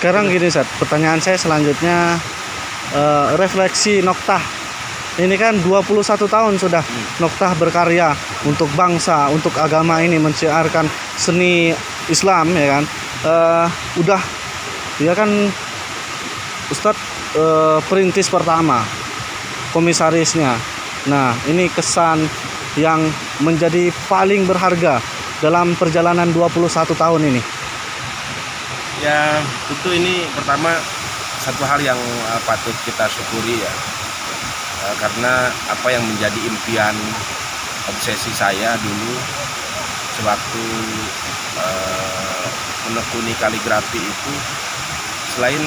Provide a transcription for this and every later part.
Sekarang gini, Sat, pertanyaan saya selanjutnya, refleksi Noktah. Ini kan 21 tahun sudah Noktah berkarya untuk bangsa, untuk agama ini, mensiarkan seni Islam, ya kan. Udah, dia kan Ustadz perintis pertama, komisarisnya. Nah, ini kesan yang menjadi paling berharga dalam perjalanan 21 tahun ini. Ya, tentu ini pertama satu hal yang patut kita syukuri ya. Karena apa yang menjadi impian obsesi saya dulu sewaktu menekuni kaligrafi itu, selain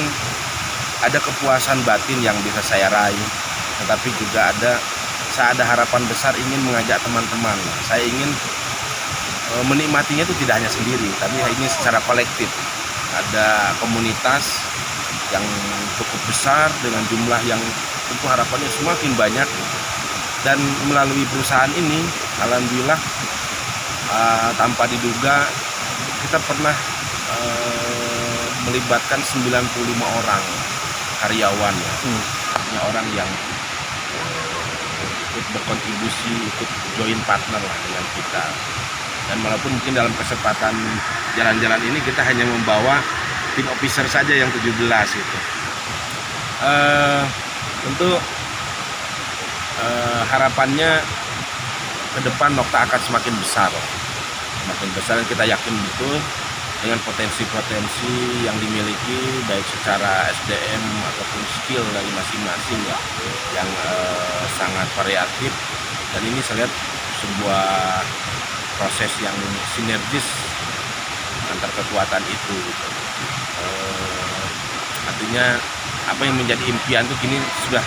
ada kepuasan batin yang bisa saya raih, tetapi juga saya ada harapan besar ingin mengajak teman-teman. Saya ingin menikmatinya itu tidak hanya sendiri, tapi ini secara kolektif. Ada komunitas yang cukup besar dengan jumlah yang tentu harapannya semakin banyak, dan melalui perusahaan ini alhamdulillah tanpa diduga kita pernah melibatkan 95 orang karyawan ya. Ini orang yang ikut berkontribusi, ikut join partner lah dengan kita. Dan walaupun mungkin dalam kesempatan jalan-jalan ini kita hanya membawa tim officer saja yang 17 gitu. Tentu harapannya ke depan Noktah akan semakin besar. Semakin besar, dan kita yakin betul dengan potensi-potensi yang dimiliki baik secara SDM ataupun skill dari masing-masing ya, yang sangat variatif. Dan ini saya lihat sebuah proses yang sinergis antar kekuatan itu gitu. Artinya apa yang menjadi impian itu kini sudah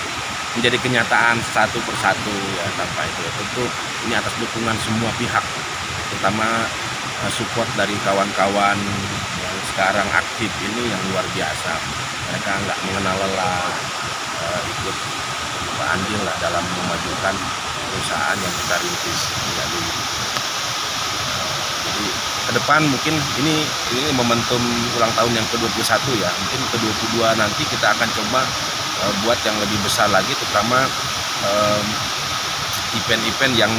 menjadi kenyataan satu persatu ya. Tanpa itu tentu ini atas dukungan semua pihak, terutama support dari kawan-kawan yang sekarang aktif ini yang luar biasa. Mereka nggak mengenal lelah, ikut andil lah dalam memajukan perusahaan yang kita rintis menjadi. Jadi ke depan mungkin ini momentum ulang tahun yang ke-21 ya. Mungkin ke-22 nanti kita akan coba buat yang lebih besar lagi, terutama event-event yang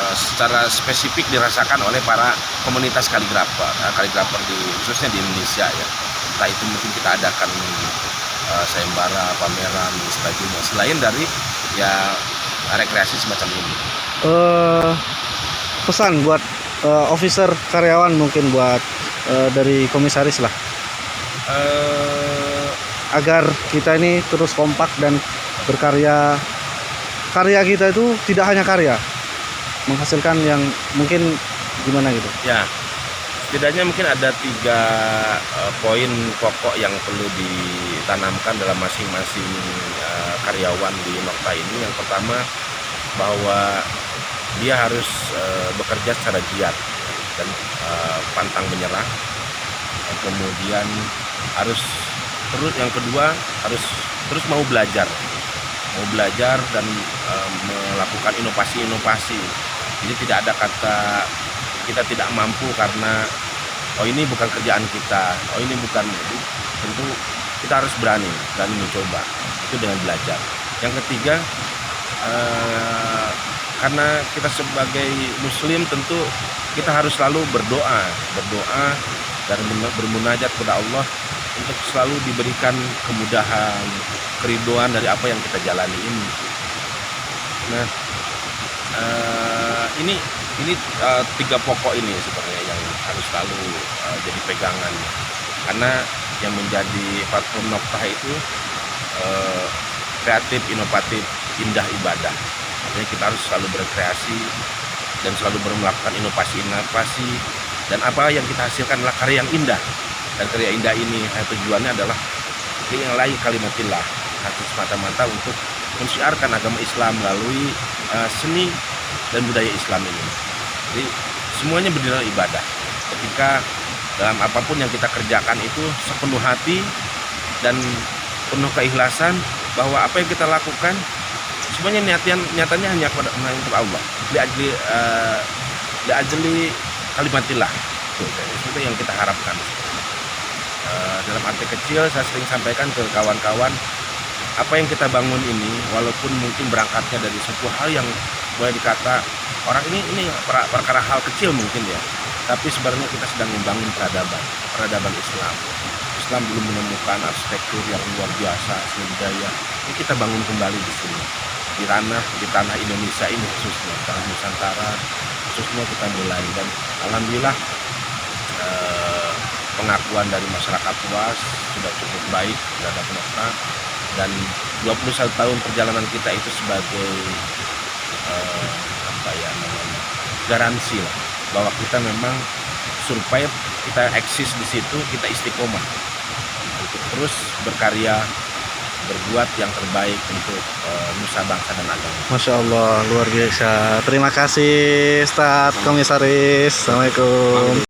secara spesifik dirasakan oleh para komunitas kaligrafer khususnya di Indonesia ya. Entah itu mungkin kita adakan sayembara, pameran, dan sebagainya, selain dari ya rekreasi semacam ini. Pesan buat officer, karyawan, mungkin buat dari komisaris lah, agar kita ini terus kompak dan berkarya. Karya kita itu tidak hanya karya, menghasilkan yang mungkin gimana gitu ya. Setidaknya mungkin ada 3 poin pokok yang perlu ditanamkan dalam masing-masing karyawan di Noktah ini. Yang pertama, bahwa dia harus bekerja secara giat dan pantang menyerah. Kemudian yang kedua harus terus mau belajar dan melakukan inovasi. Jadi tidak ada kata kita tidak mampu karena ini bukan kerjaan kita, ini bukan. Tentu kita harus berani mencoba, itu dengan belajar. Yang ketiga, karena kita sebagai muslim tentu kita harus selalu berdoa dan bermunajat kepada Allah untuk selalu diberikan kemudahan, keriduan dari apa yang kita jalani ini. Nah, ini 3 pokok ini sebenarnya yang harus selalu jadi pegangan. Karena yang menjadi platform Noktah itu kreatif, inovatif, indah ibadah. Artinya kita harus selalu berkreasi dan selalu melakukan inovasi, dan apa yang kita hasilkan adalah karya yang indah. Dan karya indah ini tujuannya adalah yang lain kalimatillah, hati semata-mata untuk mensiarkan agama Islam melalui seni dan budaya Islam ini. Jadi semuanya bernilai ibadah. Ketika dalam apapun yang kita kerjakan itu sepenuh hati dan penuh keikhlasan, bahwa apa yang kita lakukan semuanya nyatanya hanya untuk Allah. Li ajli kalimatillah. Itu yang kita harapkan. partai kecil, saya sering sampaikan ke kawan-kawan, apa yang kita bangun ini, walaupun mungkin berangkatnya dari sebuah hal yang boleh dikata orang ini perkara hal kecil mungkin ya, tapi sebenarnya kita sedang membangun peradaban Islam. Islam belum menemukan arsitektur yang luar biasa, seni budaya. Ini kita bangun kembali di sini, di tanah Indonesia ini khususnya, tanah Nusantara khususnya kita mulai. Dan alhamdulillah pengakuan dari masyarakat luas sudah cukup baik terhadap Nokta, dan 21 tahun perjalanan kita itu sebagai garansi lah bahwa kita memang survive, kita eksis di situ, kita istiqomah untuk terus berkarya, berbuat yang terbaik untuk nusa bangsa dan agama. Masya Allah, luar biasa. Terima kasih Ustadz Komisaris. Assalamualaikum.